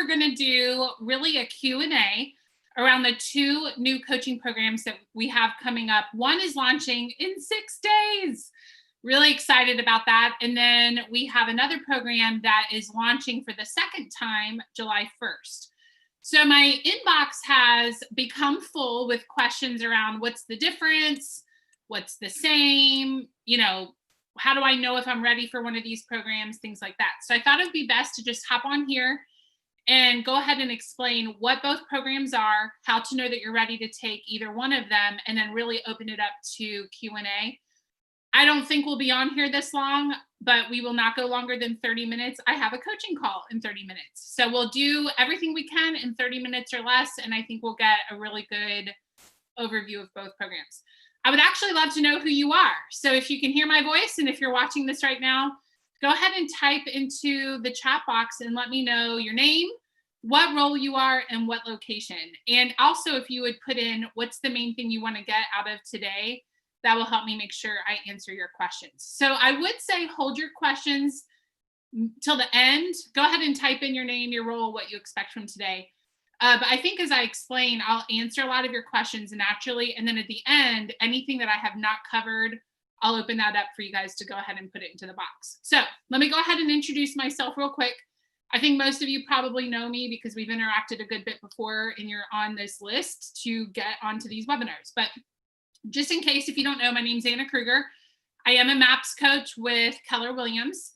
going to do really a Q&A around the 2 new coaching programs that we have coming up. One is launching in 6 days. Really excited about that. And then we have another program that is launching for the second time, July 1st. So my inbox has become full with questions around what's the difference, what's the same, how do I know if I'm ready for one of these programs, things like that. So I thought it would be best to just hop on here and go ahead and explain what both programs are, how to know that you're ready to take either one of them, and then really open it up to Q&A. I don't think we'll be on here this long, but we will not go longer than 30 minutes. I have a coaching call in 30 minutes. So we'll do everything we can in 30 minutes or less, and I think we'll get a really good overview of both programs. I would actually love to know who you are. So if you can hear my voice, and if you're watching this right now, go ahead and type into the chat box and let me know your name, what role you are, and what location. And also, if you would put in what's the main thing you want to get out of today, that will help me make sure I answer your questions. So I would say hold your questions till the end. Go ahead and type in your name, your role, what you expect from today. But I think as I explain, I'll answer a lot of your questions naturally. And then at the end, anything that I have not covered, I'll open that up for you guys to go ahead and put it into the box. So let me go ahead and introduce myself real quick. I think most of you probably know me because we've interacted a good bit before and you're on this list to get onto these webinars. But just in case, if you don't know, my name's Anna Kruger. I am a MAPS coach with Keller Williams.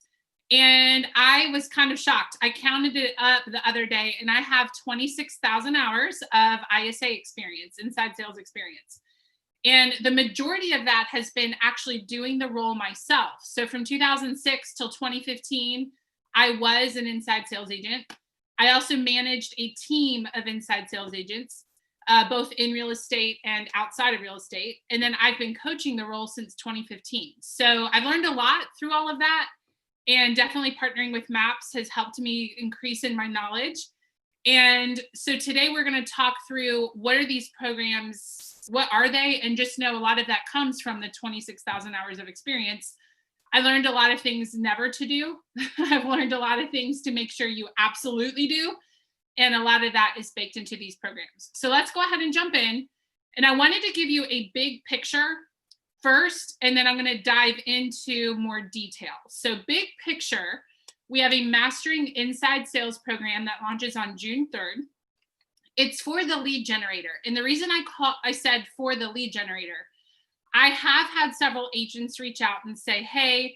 And I was kind of shocked. I counted it up the other day and I have 26,000 hours of ISA experience, inside sales experience. And the majority of that has been actually doing the role myself. So from 2006 till 2015, I was an inside sales agent. I also managed a team of inside sales agents, both in real estate and outside of real estate. And then I've been coaching the role since 2015. So I've learned a lot through all of that. And definitely partnering with MAPS has helped me increase in my knowledge. And so today we're going to talk through what are these programs, what are they? And just know a lot of that comes from the 26,000 hours of experience. I learned a lot of things never to do. I've learned a lot of things to make sure you absolutely do. And a lot of that is baked into these programs. So let's go ahead and jump in. And I wanted to give you a big picture first, and then I'm going to dive into more detail. So big picture, we have a Mastering Inside Sales program that launches on June 3rd. It's for the lead generator. And the reason I said for the lead generator, I have had several agents reach out and say, hey,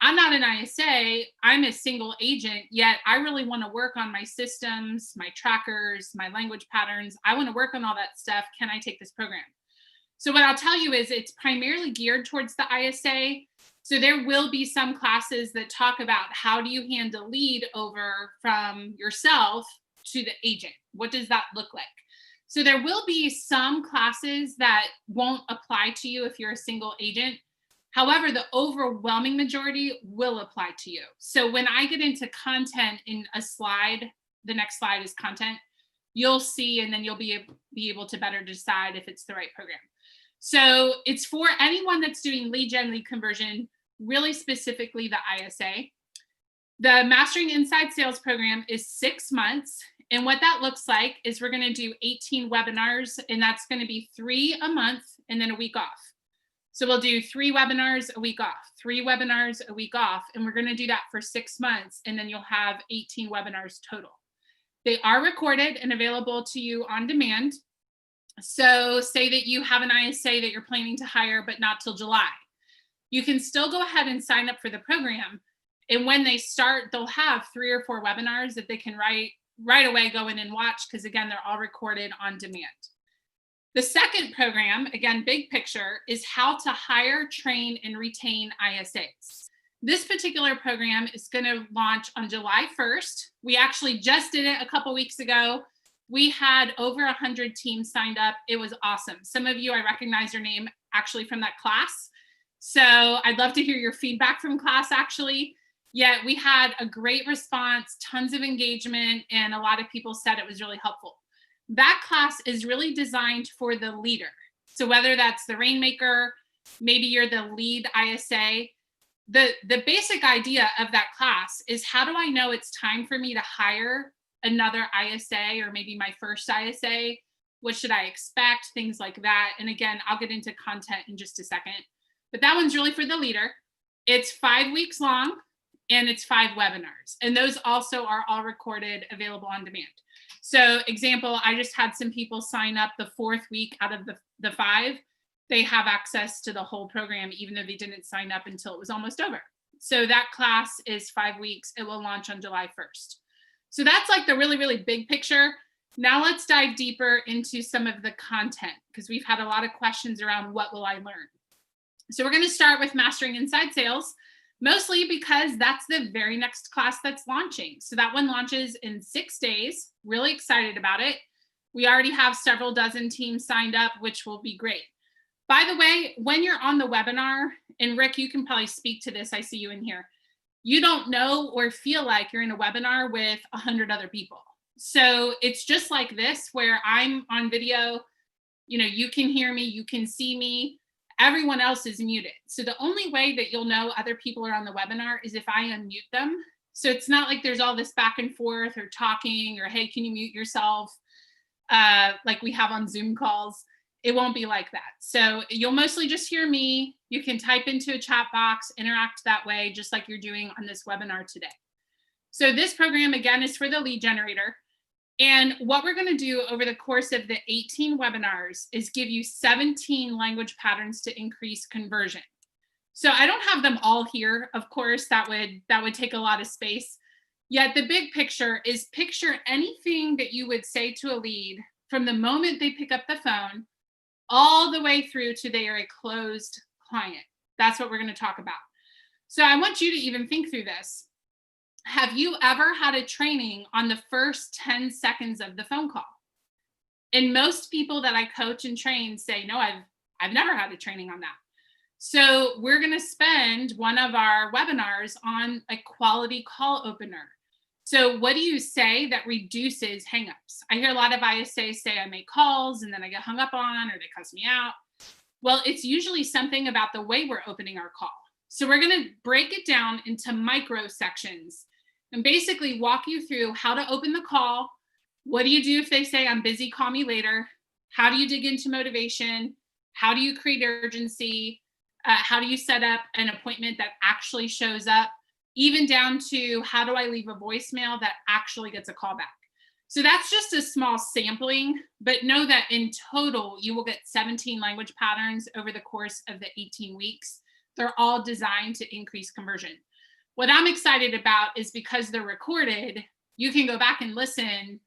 I'm not an ISA, I'm a single agent, yet I really want to work on my systems, my trackers, my language patterns. I want to work on all that stuff. Can I take this program? So what I'll tell you is it's primarily geared towards the ISA. So there will be some classes that talk about how do you hand a lead over from yourself to the agent? What does that look like? So there will be some classes that won't apply to you if you're a single agent. However, the overwhelming majority will apply to you. So when I get into content in a slide, the next slide is content, you'll see, and then you'll be able to better decide if it's the right program. So it's for anyone that's doing lead gen, lead conversion, really specifically the ISA. The Mastering Inside Sales program is 6 months. And what that looks like is we're going to do 18 webinars, and that's going to be 3 a month and then a week off. So we'll do 3 webinars a week off, 3 webinars a week off, and we're going to do that for 6 months, and then you'll have 18 webinars total. They are recorded and available to you on demand. So say that you have an ISA that you're planning to hire, but not till July. You can still go ahead and sign up for the program. And when they start, they'll have 3 or 4 webinars that they can right away go in and watch, because again, they're all recorded on demand. The second program, again, big picture, is how to hire, train, and retain ISAs. This particular program is going to launch on July 1st. We actually just did it a couple weeks ago. We had over 100 teams signed up. It was awesome. Some of you, I recognize your name actually from that class. So I'd love to hear your feedback from class actually. Yet we had a great response, tons of engagement, and a lot of people said it was really helpful. That class is really designed for the leader. So whether that's the rainmaker, maybe you're the lead ISA, the basic idea of that class is how do I know it's time for me to hire another ISA or maybe my first ISA. What should I expect? Things like that. And again, I'll get into content in just a second. But that one's really for the leader. It's 5 weeks long and it's 5 webinars. And those also are all recorded, available on demand. So example, I just had some people sign up the 4th week out of the 5. They have access to the whole program, even though they didn't sign up until it was almost over. So that class is 5 weeks. It will launch on July 1st. So that's like the really, really big picture. Now let's dive deeper into some of the content, because we've had a lot of questions around what will I learn. So we're going to start with Mastering Inside Sales, mostly because that's the very next class that's launching. So that one launches in 6 days. Really excited about it. We already have several dozen teams signed up, which will be great. By the way, when you're on the webinar, and Rick, you can probably speak to this, I see you in here, you don't know or feel like you're in a webinar with 100 other people. So it's just like this, where I'm on video, you know, you can hear me, you can see me, everyone else is muted. So the only way that you'll know other people are on the webinar is if I unmute them. So it's not like there's all this back and forth or talking or, hey, can you mute yourself? Like we have on Zoom calls. It won't be like that. So you'll mostly just hear me. You can type into a chat box, interact that way, just like you're doing on this webinar today. So this program, again, is for the lead generator. And what we're going to do over the course of the 18 webinars is give you 17 language patterns to increase conversion. So I don't have them all here. Of course, that would take a lot of space. Yet the big picture is picture anything that you would say to a lead from the moment they pick up the phone all the way through to they are a closed client. That's what we're going to talk about. So I want you to even think through this. Have you ever had a training on the first 10 seconds of the phone call? And most people that I coach and train say, no, I've never had a training on that. So we're going to spend one of our webinars on a quality call opener. So what do you say that reduces hangups? I hear a lot of ISAs say I make calls and then I get hung up on, or they cuss me out. Well, it's usually something about the way we're opening our call. So we're going to break it down into micro sections and basically walk you through how to open the call. What do you do if they say, I'm busy, call me later? How do you dig into motivation? How do you create urgency? How do you set up an appointment that actually shows up? Even down to how do I leave a voicemail that actually gets a call back? So that's just a small sampling, but know that in total, you will get 17 language patterns over the course of the 18 weeks. They're all designed to increase conversion. What I'm excited about is because they're recorded, you can go back and listen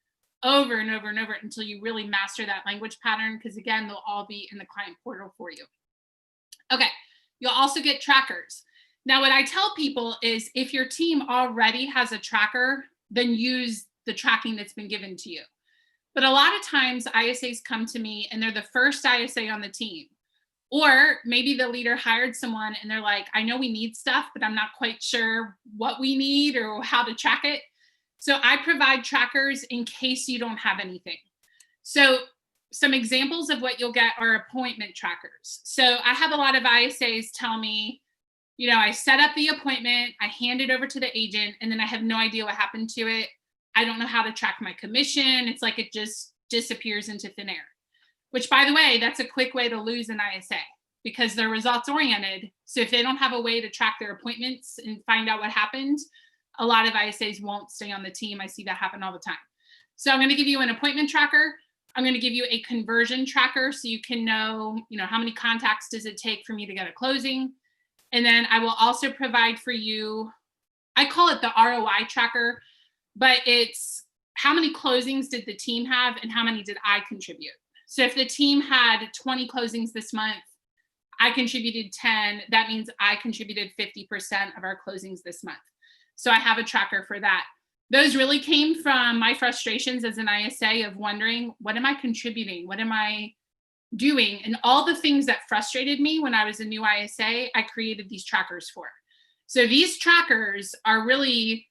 over and over and over until you really master that language pattern, because again, they'll all be in the client portal for you. Okay, you'll also get trackers. Now, what I tell people is if your team already has a tracker, then use the tracking that's been given to you. But a lot of times ISAs come to me and they're the first ISA on the team. Or maybe the leader hired someone and they're like, I know we need stuff, but I'm not quite sure what we need or how to track it. So I provide trackers in case you don't have anything. So some examples of what you'll get are appointment trackers. So I have a lot of ISAs tell me, you know, I set up the appointment, I hand it over to the agent, and then I have no idea what happened to it. I don't know how to track my commission. It's like it just disappears into thin air, which, by the way, that's a quick way to lose an ISA because they're results oriented. So if they don't have a way to track their appointments and find out what happened, a lot of ISAs won't stay on the team. I see that happen all the time. So I'm going to give you an appointment tracker. I'm going to give you a conversion tracker so you can know, how many contacts does it take for me to get a closing. And then I will also provide for you, I call it the ROI tracker, but it's how many closings did the team have and how many did I contribute? So if the team had 20 closings this month, I contributed 10. That means I contributed 50% of our closings this month. So I have a tracker for that. Those really came from my frustrations as an ISA of wondering, what am I contributing? What am I doing? And all the things that frustrated me when I was a new ISA, I created these trackers for. So these trackers are really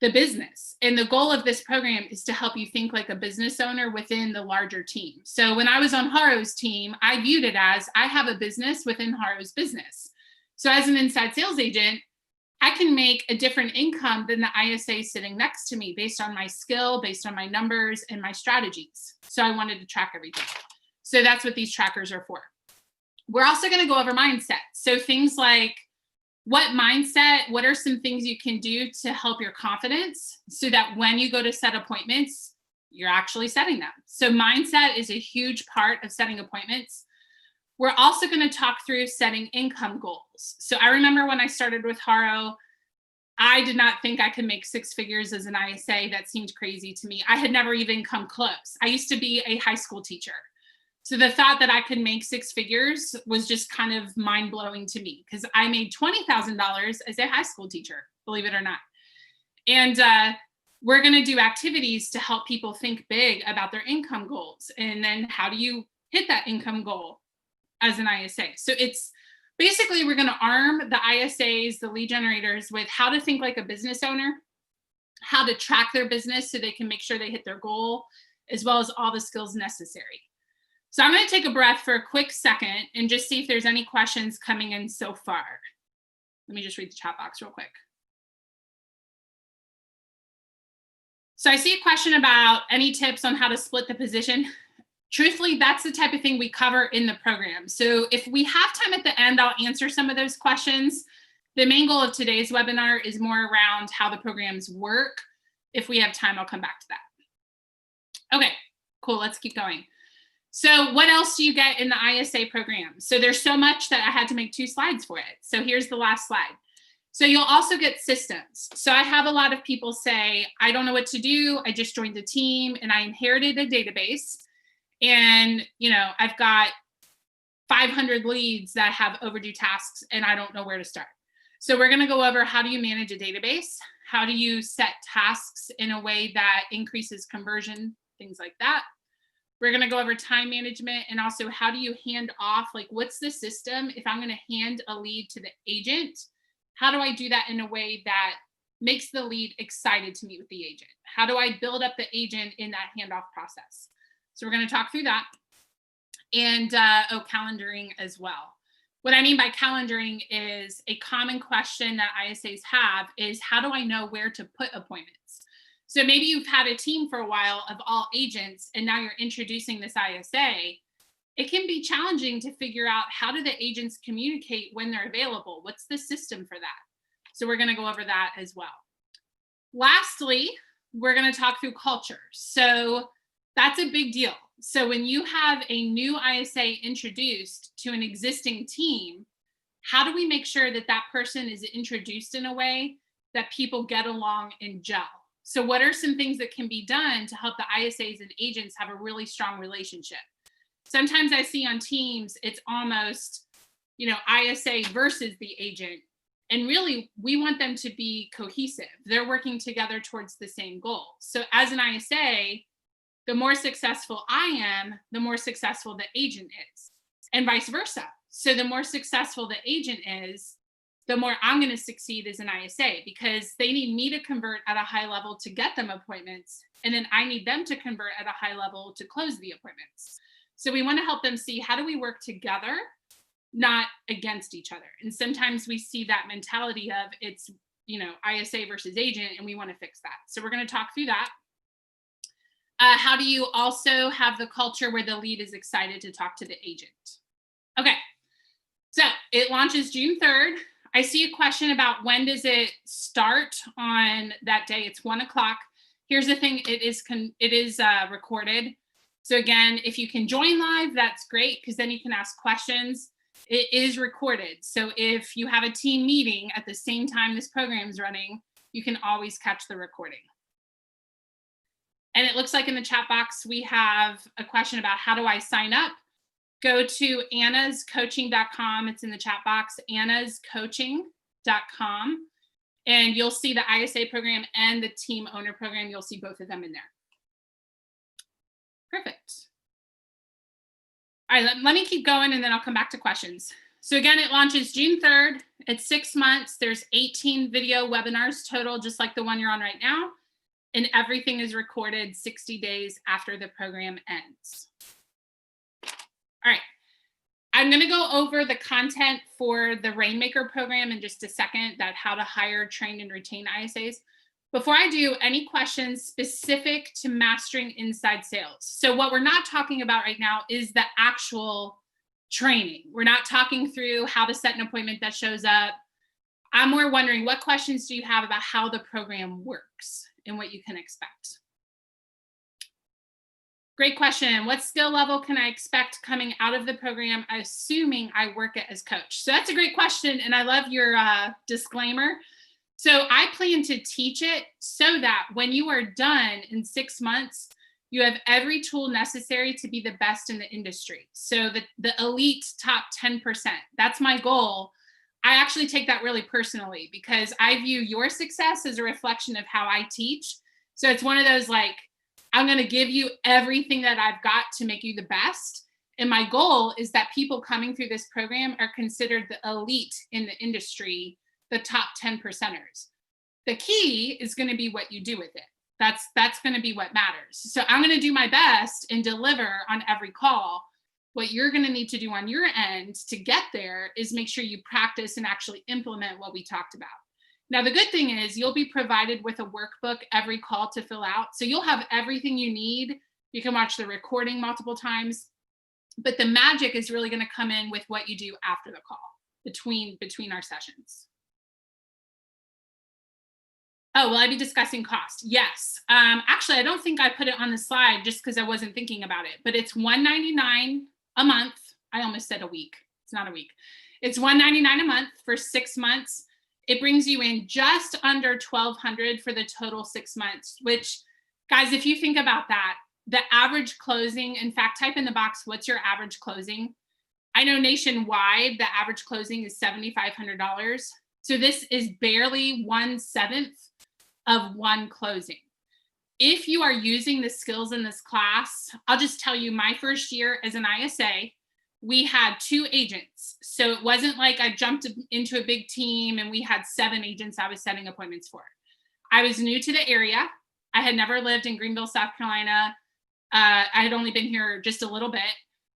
the business. And the goal of this program is to help you think like a business owner within the larger team. So when I was on Haro's team, I viewed it as I have a business within Haro's business. So as an inside sales agent, I can make a different income than the ISA sitting next to me based on my skill, based on my numbers and my strategies. So I wanted to track everything. So that's what these trackers are for. We're also going to go over mindset. So things like what mindset, what are some things you can do to help your confidence so that when you go to set appointments, you're actually setting them. So mindset is a huge part of setting appointments. We're also going to talk through setting income goals. So I remember when I started with Haro, I did not think I could make six figures as an ISA. That seemed crazy to me. I had never even come close. I used to be a high school teacher. So the thought that I could make six figures was just kind of mind blowing to me because I made $20,000 as a high school teacher, believe it or not. And we're going to do activities to help people think big about their income goals. And then how do you hit that income goal as an ISA? So it's basically, we're going to arm the ISAs, the lead generators, with how to think like a business owner, how to track their business so they can make sure they hit their goal, as well as all the skills necessary. So I'm going to take a breath for a quick second and just see if there's any questions coming in so far. Let me just read the chat box real quick. So I see a question about any tips on how to split the position. Truthfully, that's the type of thing we cover in the program. So if we have time at the end, I'll answer some of those questions. The main goal of today's webinar is more around how the programs work. If we have time, I'll come back to that. Okay, cool, let's keep going. So what else do you get in the ISA program? So there's so much that I had to make 2 slides for it. So here's the last slide. So you'll also get systems. So I have a lot of people say, I don't know what to do. I just joined a team and I inherited a database. And, you know, I've got 500 leads that have overdue tasks and I don't know where to start. So we're going to go over how do you manage a database? How do you set tasks in a way that increases conversion, things like that. We're going to go over time management and also how do you hand off, like what's the system? If I'm going to hand a lead to the agent, how do I do that in a way that makes the lead excited to meet with the agent? How do I build up the agent in that handoff process? So we're going to talk through that. And calendaring as well. What I mean by calendaring is a common question that ISAs have is how do I know where to put appointments? So maybe you've had a team for a while of all agents and now you're introducing this ISA. It can be challenging to figure out how do the agents communicate when they're available? What's the system for that? So we're going to go over that as well. Lastly, we're going to talk through culture. So that's a big deal. So when you have a new ISA introduced to an existing team, how do we make sure that that person is introduced in a way that people get along and gel? So what are some things that can be done to help the ISAs and agents have a really strong relationship? Sometimes I see on teams, it's almost, you know, ISA versus the agent. And really, we want them to be cohesive. They're working together towards the same goal. So as an ISA, the more successful I am, the more successful the agent is, and vice versa. So the more successful the agent is, the more I'm going to succeed as an ISA because they need me to convert at a high level to get them appointments. And then I need them to convert at a high level to close the appointments. So we want to help them see how do we work together, not against each other. And sometimes we see that mentality of it's, you know, ISA versus agent, and we want to fix that. So we're going to talk through that. How do you also have the culture where the lead is excited to talk to the agent? Okay, so it launches June 3rd. I see a question about when does it start on that day. It's 1 o'clock. Here's the thing, it is recorded. So again, if you can join live, that's great because then you can ask questions. It is recorded. So if you have a team meeting at the same time this program is running, you can always catch the recording. And it looks like in the chat box, we have a question about how do I sign up? Go to annascoaching.com. It's in the chat box, annascoaching.com. And you'll see the ISA program and the team owner program. You'll see both of them in there. Perfect. All right, let me keep going and then I'll come back to questions. So again, it launches June 3rd. It's 6 months. There's 18 video webinars total, just like the one you're on right now. And everything is recorded 60 days after the program ends. All right. I'm going to go over the content for the Rainmaker program in just a second, that how to hire, train, and retain ISAs. Before I do, any questions specific to mastering inside sales? So what we're not talking about right now is the actual training. We're not talking through how to set an appointment that shows up. I'm more wondering, what questions do you have about how the program works and what you can expect? Great question. What skill level can I expect coming out of the program, assuming I work it as coach? So that's a great question. And I love your disclaimer. So I plan to teach it so that when you are done in 6 months, you have every tool necessary to be the best in the industry. So the elite top 10%, that's my goal. I actually take that really personally because I view your success as a reflection of how I teach. So it's one of those, like, I'm going to give you everything that I've got to make you the best. And my goal is that people coming through this program are considered the elite in the industry, the top 10 percenters. The key is going to be what you do with it. That's going to be what matters. So I'm going to do my best and deliver on every call. What you're going to need to do on your end to get there is make sure you practice and actually implement what we talked about. Now, the good thing is you'll be provided with a workbook every call to fill out. So you'll have everything you need. You can watch the recording multiple times, but the magic is really going to come in with what you do after the call, between our sessions. Oh, will I be discussing cost? Yes. Actually, I don't think I put it on the slide just because I wasn't thinking about it, but it's $199 a month. I almost said a week. It's not a week. It's $199 a month for 6 months. It brings you in just under $1,200 for the total 6 months, which, guys, if you think about that, the average closing, in fact, type in the box, what's your average closing? I know nationwide, the average closing is $7,500. So this is barely 1/7 of one closing. If you are using the skills in this class, I'll just tell you, my first year as an ISA, we had 2 agents. So it wasn't like I jumped into a big team and we had 7 agents I was setting appointments for. I was new to the area. I had never lived in Greenville, South Carolina. I had only been here just a little bit.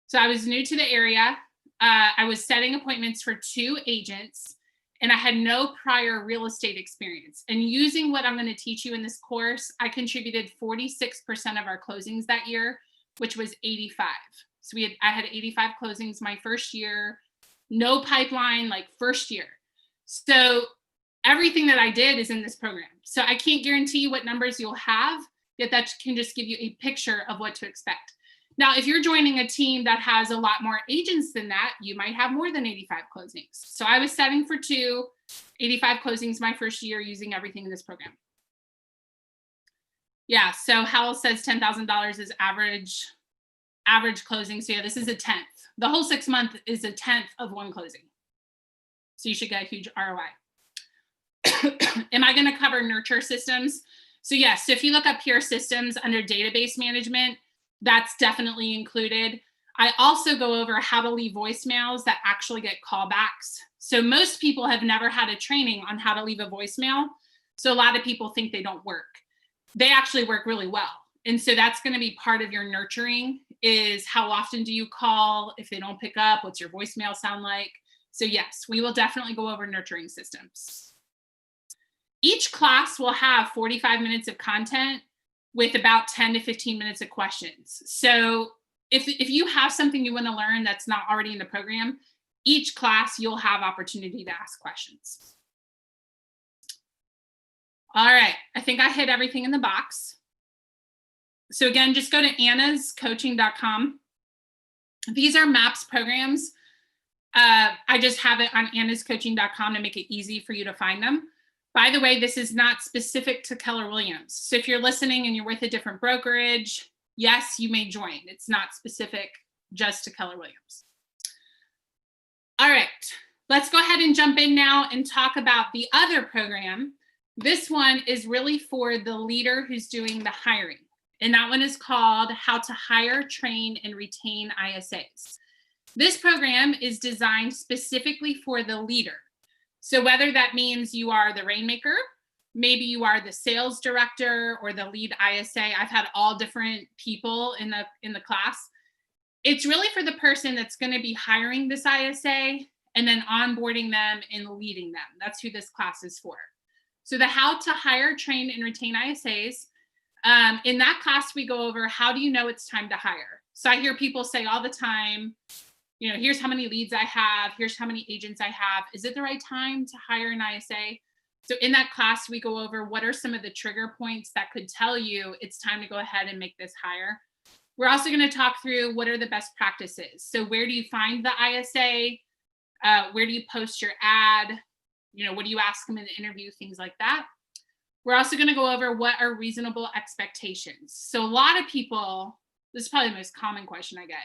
So I was new to the area. I was setting appointments for 2 agents, and I had no prior real estate experience. And using what I'm going to teach you in this course, I contributed 46% of our closings that year, which was 85. So I had 85 closings my first year, no pipeline, like first year. So everything that I did is in this program. So I can't guarantee what numbers you'll have, yet that can just give you a picture of what to expect. Now, if you're joining a team that has a lot more agents than that, you might have more than 85 closings. So I was setting for 85 closings my first year using everything in this program. Yeah, so Howell says $10,000 is average closing. So yeah, this is a 10th. The whole 6 month is a 10th of one closing. So you should get a huge ROI. Am I going to cover nurture systems? So yes, so if you look up here, systems under database management, that's definitely included. I also go over how to leave voicemails that actually get callbacks. So most people have never had a training on how to leave a voicemail. So a lot of people think they don't work. They actually work really well. And so that's going to be part of your nurturing, is how often do you call? If they don't pick up, what's your voicemail sound like? So yes, we will definitely go over nurturing systems. Each class will have 45 minutes of content with about 10 to 15 minutes of questions. So if you have something you want to learn that's not already in the program, each class you'll have opportunity to ask questions. All right, I think I hit everything in the box. So again, just go to annascoaching.com. These are MAPS programs. I just have it on annascoaching.com to make it easy for you to find them. By the way, this is not specific to Keller Williams. So if you're listening and you're with a different brokerage, yes, you may join. It's not specific just to Keller Williams. All right, let's go ahead and jump in now and talk about the other program. This one is really for the leader who's doing the hiring. And that one is called How to Hire, Train, and Retain ISAs. This program is designed specifically for the leader. So whether that means you are the rainmaker, maybe you are the sales director or the lead ISA. I've had all different people in the class. It's really for the person that's going to be hiring this ISA and then onboarding them and leading them. That's who this class is for. So the how to hire, train, and retain ISAs. In that class, we go over how do you know it's time to hire? So I hear people say all the time, you know, here's how many leads I have. Here's how many agents I have. Is it the right time to hire an ISA? So in that class, we go over what are some of the trigger points that could tell you it's time to go ahead and make this hire. We're also going to talk through what are the best practices. So where do you find the ISA? Where do you post your ad? You know, what do you ask them in the interview? Things like that. We're also going to go over what are reasonable expectations. So a lot of people, this is probably the most common question I get.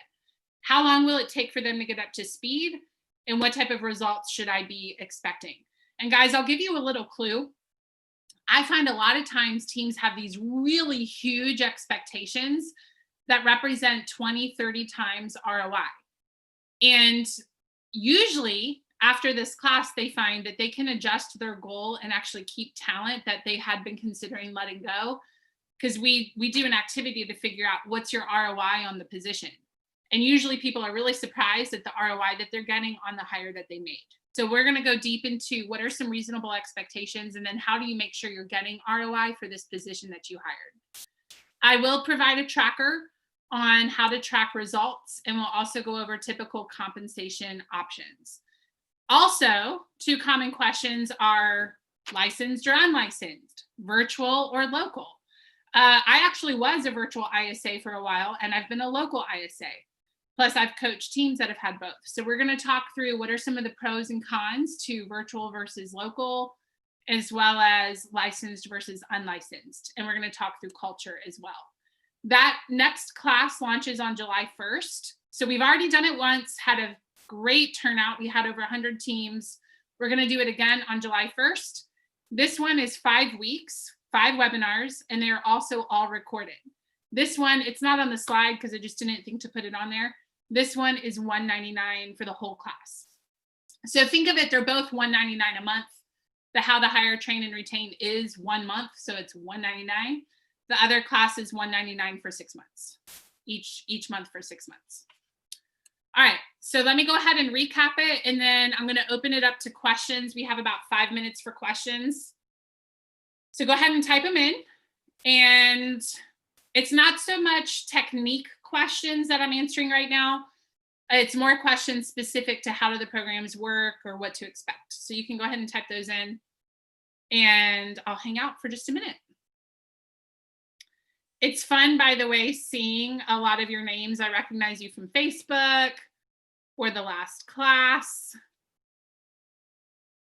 How long will it take for them to get up to speed? And what type of results should I be expecting? And guys, I'll give you a little clue. I find a lot of times teams have these really huge expectations that represent 20, 30 times ROI. And usually after this class, they find that they can adjust their goal and actually keep talent that they had been considering letting go. Because we do an activity to figure out what's your ROI on the position. And usually people are really surprised at the ROI that they're getting on the hire that they made. So we're going to go deep into what are some reasonable expectations, and then how do you make sure you're getting ROI for this position that you hired. I will provide a tracker on how to track results, and we'll also go over typical compensation options. Also, 2 common questions are licensed or unlicensed, virtual or local. I actually was a virtual ISA for a while, and I've been a local ISA. Plus, I've coached teams that have had both. So we're going to talk through what are some of the pros and cons to virtual versus local, as well as licensed versus unlicensed. And we're going to talk through culture as well. That next class launches on July 1st. So we've already done it once, had a great turnout. We had over 100 teams. We're going to do it again on July 1st. This one is 5 weeks, 5 webinars, and they're also all recorded. This one, it's not on the slide because I just didn't think to put it on there. This one is $199 for the whole class. So think of it, they're both $199 a month. The How to Hire, Train, and Retain is 1 month, so it's $199. The other class is $199 for 6 months, each month for 6 months. All right, so let me go ahead and recap it, and then I'm going to open it up to questions. We have about 5 minutes for questions. So go ahead and type them in. And it's not so much technique questions that I'm answering right now. It's more questions specific to how do the programs work or what to expect. So you can go ahead and type those in, and I'll hang out for just a minute. It's fun, by the way, seeing a lot of your names. I recognize you from Facebook or the last class.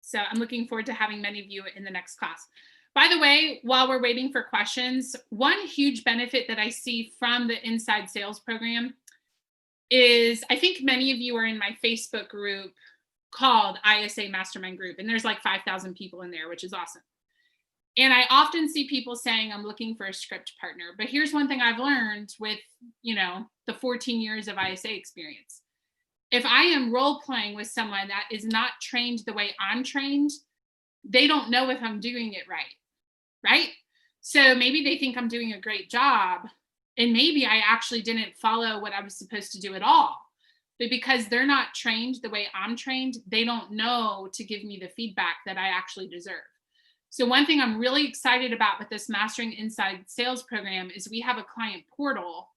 So I'm looking forward to having many of you in the next class. By the way, while we're waiting for questions, one huge benefit that I see from the Inside Sales program is I think many of you are in my Facebook group called ISA Mastermind Group, and there's like 5,000 people in there, which is awesome. And I often see people saying, I'm looking for a script partner. But here's one thing I've learned with, the 14 years of ISA experience. If I am role playing with someone that is not trained the way I'm trained, they don't know if I'm doing it right? So maybe they think I'm doing a great job, and maybe I actually didn't follow what I was supposed to do at all. But because they're not trained the way I'm trained, they don't know to give me the feedback that I actually deserve. So one thing I'm really excited about with this Mastering Inside Sales program is we have a client portal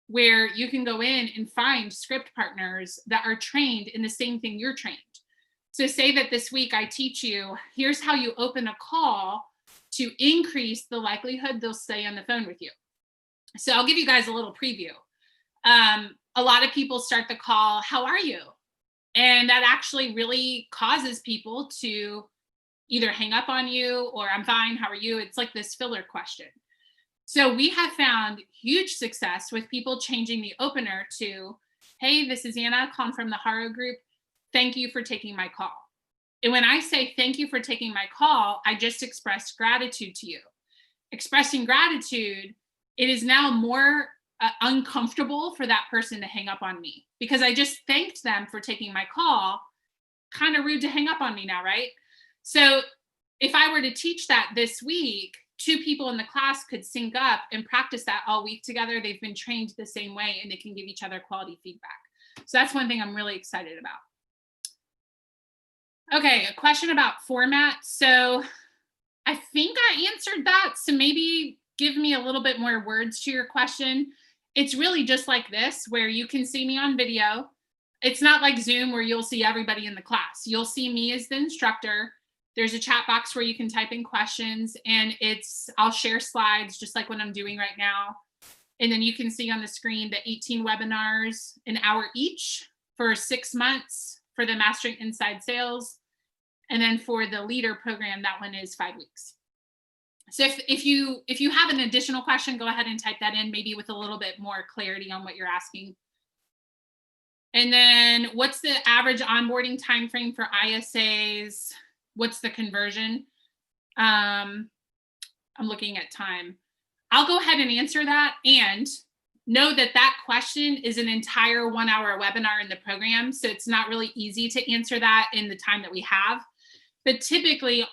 where you can go in and find script partners that are trained in the same thing you're trained. So say that this week I teach you, here's how you open a call to increase the likelihood they'll stay on the phone with you. So I'll give you guys a little preview. A lot of people start the call, how are you? And that actually really causes people to either hang up on you or I'm fine, how are you? It's like this filler question. So we have found huge success with people changing the opener to, hey, this is Anna calling from the Haro group. Thank you for taking my call. And when I say thank you for taking my call, I just expressed gratitude to you. Expressing gratitude, it is now more uncomfortable for that person to hang up on me because I just thanked them for taking my call. Kind of rude to hang up on me now, right? So if I were to teach that this week, two people in the class could sync up and practice that all week together. They've been trained the same way and they can give each other quality feedback. So that's one thing I'm really excited about. Okay, a question about format. So I think I answered that. So maybe give me a little bit more words to your question. It's really just like this, where you can see me on video. It's not like Zoom where you'll see everybody in the class. You'll see me as the instructor. There's a chat box where you can type in questions, and I'll share slides just like what I'm doing right now. And then you can see on the screen the 18 webinars, an hour each for 6 months for the Mastering Inside Sales. And then for the leader program, that one is 5 weeks. So if you have an additional question, go ahead and type that in, maybe with a little bit more clarity on what you're asking. And then what's the average onboarding time frame for ISAs? What's the conversion? I'm looking at time. I'll go ahead and answer that, and know that that question is an entire 1 hour webinar in the program. So it's not really easy to answer that in the time that we have. But typically,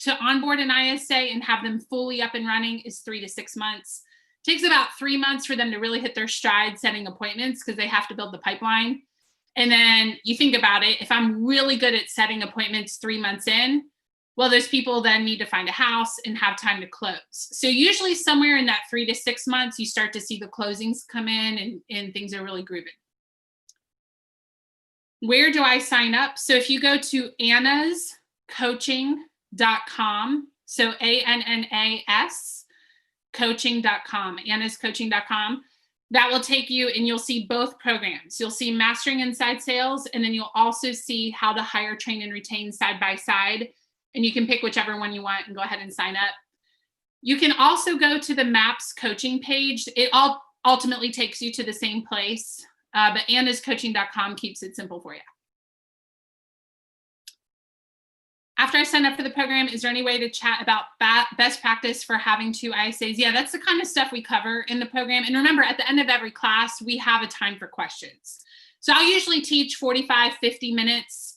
to onboard an ISA and have them fully up and running is 3 to 6 months. It takes about 3 months for them to really hit their stride setting appointments because they have to build the pipeline. And then you think about it, if I'm really good at setting appointments 3 months in, well, those people then need to find a house and have time to close. So usually somewhere in that 3 to 6 months, you start to see the closings come in and things are really grooving. Where do I sign up? So if you go to annascoaching.com, so ANNAS coaching.com, annascoaching.com, that will take you and you'll see both programs. You'll see Mastering Inside Sales, and then you'll also see how to hire, train, and retain side by side. And you can pick whichever one you want and go ahead and sign up. You can also go to the MAPS coaching page. It all ultimately takes you to the same place, but annascoaching.com keeps it simple for you. After I sign up for the program, is there any way to chat about best practice for having 2 ISAs? Yeah, that's the kind of stuff we cover in the program. And remember, at the end of every class, we have a time for questions. So I'll usually teach 45, 50 minutes,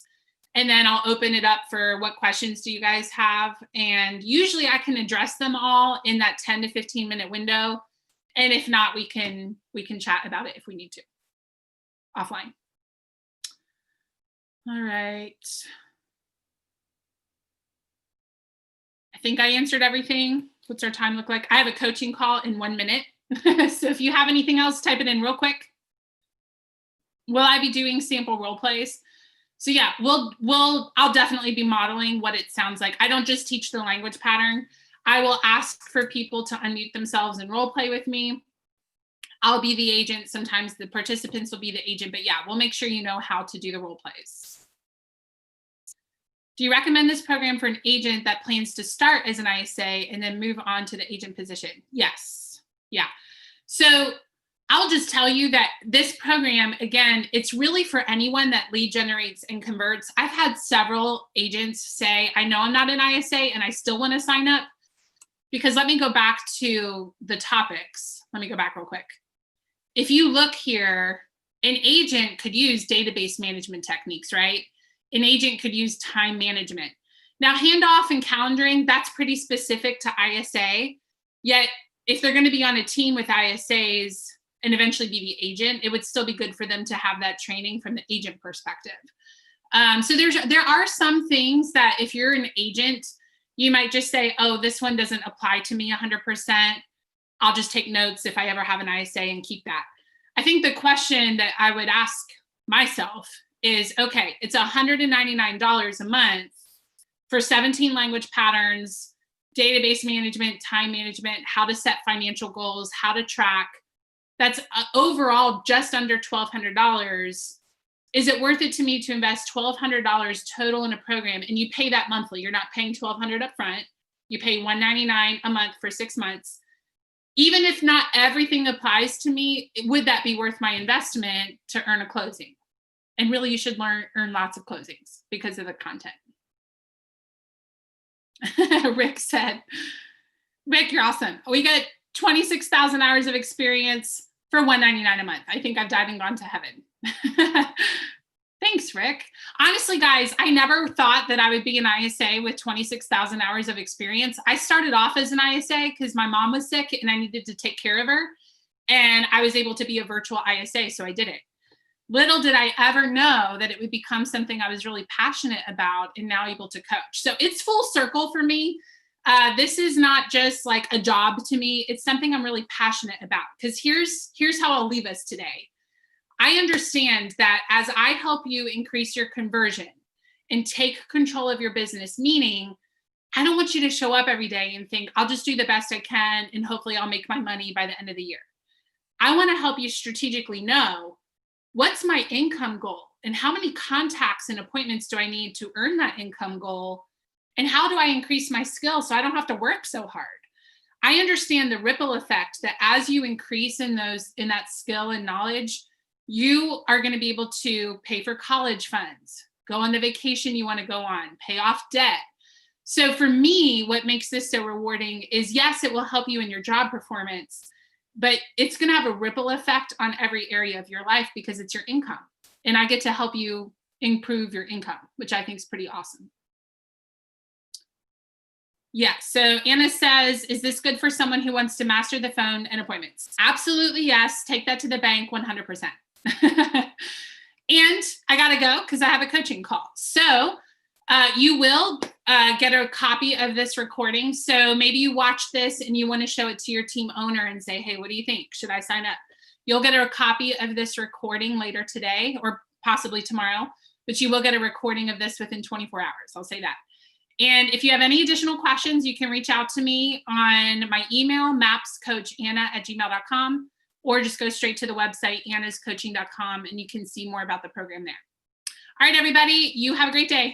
and then I'll open it up for what questions do you guys have. And usually I can address them all in that 10 to 15 minute window. And if not, we can chat about it if we need to offline. All right. I think I answered everything. What's our time look like? I have a coaching call in 1 minute. So if you have anything else, type it in real quick. Will I be doing sample role plays? So yeah, I'll definitely be modeling what it sounds like. I don't just teach the language pattern. I will ask for people to unmute themselves and role play with me. I'll be the agent. Sometimes the participants will be the agent, but yeah, we'll make sure you know how to do the role plays. Do you recommend this program for an agent that plans to start as an ISA and then move on to the agent position? Yes. Yeah. So I'll just tell you that this program, again, it's really for anyone that lead generates and converts. I've had several agents say, I know I'm not an ISA and I still want to sign up, because let me go back to the topics. Let me go back real quick. If you look here, an agent could use database management techniques, right? An agent could use time management. Now, handoff and calendaring, that's pretty specific to ISA. Yet, if they're going to be on a team with ISAs and eventually be the agent, it would still be good for them to have that training from the agent perspective. So there are some things that if you're an agent, you might just say, oh, this one doesn't apply to me 100%. I'll just take notes if I ever have an ISA and keep that. I think the question that I would ask myself is, okay, it's $199 a month for 17 language patterns, database management, time management, how to set financial goals, how to track. That's overall just under $1,200. Is it worth it to me to invest $1,200 total in a program and you pay that monthly? You're not paying $1,200 up front. You pay $199 a month for 6 months. Even if not everything applies to me, would that be worth my investment to earn a closing? And really, you should earn lots of closings because of the content. Rick said, Rick, you're awesome. We got 26,000 hours of experience for $199 a month. I think I've died and gone to heaven. Thanks, Rick. Honestly, guys, I never thought that I would be an ISA with 26,000 hours of experience. I started off as an ISA because my mom was sick and I needed to take care of her. And I was able to be a virtual ISA, so I did it. Little did I ever know that it would become something I was really passionate about and now able to coach. So it's full circle for me. This is not just like a job to me. It's something I'm really passionate about. Because here's how I'll leave us today. I understand that as I help you increase your conversion and take control of your business, meaning I don't want you to show up every day and think, I'll just do the best I can and hopefully I'll make my money by the end of the year. I want to help you strategically know what's my income goal and how many contacts and appointments do I need to earn that income goal, and how do I increase my skill so I don't have to work so hard. I understand the ripple effect that as you increase in that skill and knowledge, you are going to be able to pay for college funds, go on the vacation you want to go on, pay off debt. So for me, what makes this so rewarding is, yes, it will help you in your job performance, but it's going to have a ripple effect on every area of your life because it's your income. And I get to help you improve your income, which I think is pretty awesome. Yeah, so Anna says, is this good for someone who wants to master the phone and appointments? Absolutely, yes. Take that to the bank 100%. And I got to go because I have a coaching call. So you will get a copy of this recording. So maybe you watch this and you want to show it to your team owner and say, hey, what do you think? Should I sign up? You'll get a copy of this recording later today or possibly tomorrow, but you will get a recording of this within 24 hours. I'll say that. And if you have any additional questions, you can reach out to me on my email, mapscoachanna@gmail.com, or just go straight to the website, annascoaching.com, and you can see more about the program there. All right, everybody, you have a great day.